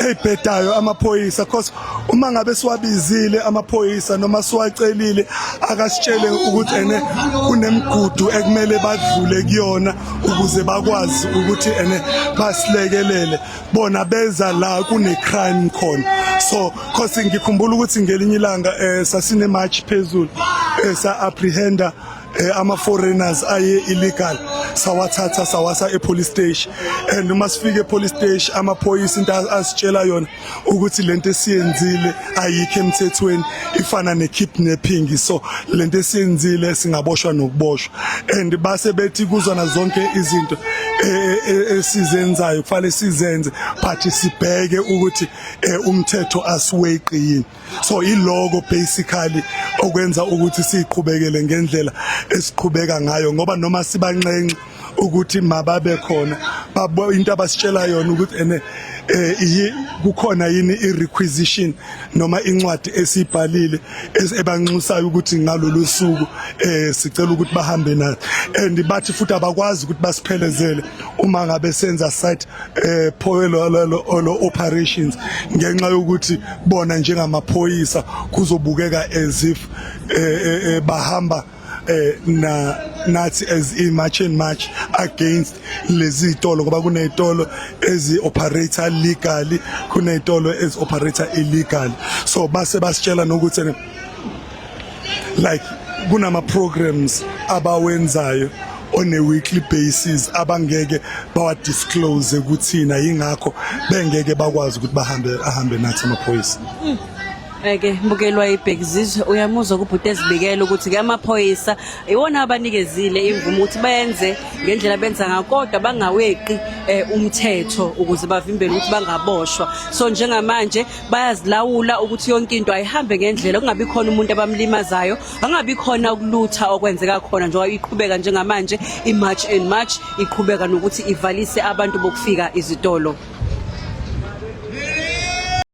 ebhedayo amaphoyisa because uma ngabe siwabizile amaphoyisa noma siwacelile akasitshele ukuthi ene kunemigudu ekumele badlule kuyona ukuze bakwazi ukuthi ene basilekelele bona beza la kune crime khona. So because ngikhumbula ukuthi ngelinye ilanga sasine march phezulu sa apprehenda ama foreigners aye illegal sawathatha sawasa police station and uma sifike police station amaphoyisa into asitshela yona ukuthi lento esiyenzile ayikho emthethweni ifana ne kidnapping, so lento esiyenzile singaboshwa nokuboshwa and base bethi kuzona zonke izinto esizenzayo kufanele sizenze but sibheke ukuthi umthetho asiweqini. So ilogo basically okwenza ukuthi siqhubekele ngendlela esiqhubeka ngayo ngoba noma sibanxenxe ukuthi mababe khona babo into abasitshela yona ukuthi ene kukhona yini i-requisition noma incwadi esibhalile ebanxusayo ukuthi ngalolu suku sicela ukuthi bahambe nathi and bathi futhi abakwazi ukuthi basiphelezele uma ngabe senza site poelo operations ngenxa yokuthi bona njengamaphoyisa kuzobukeka as if bahamba nathi as march against lezi tolo ngoba kunezitolo ezi operator legally kunezitolo ezi operator illegal. So base basitshela nokuthi like kunama programs abawenzayo on a weekly basis abangeke bawa disclose ukuthina yingakho bengeke bakwazi ukuthi ahambe nathi amaphoyisa. Eke mbukelwa ibhekizizwe uyamuzwa kubhuti ezibikela ukuthi ke amaphoyisa iwona abanikezile imvumo ukuthi bayenze ngendlela benza ngakodwa bangaweqi umthetho ukuze bavimbele ukuthi bangaboshwa. So njengamanje bayazilawula ukuthi yonke into ayihambe ngendlela kungabi khona umuntu abamlimazayo angabi khona ukulutha okwenzeka khona njengoba iqhubeka njengamanje imarch iqhubeka nokuthi ivalise abantu bokufika izitolo.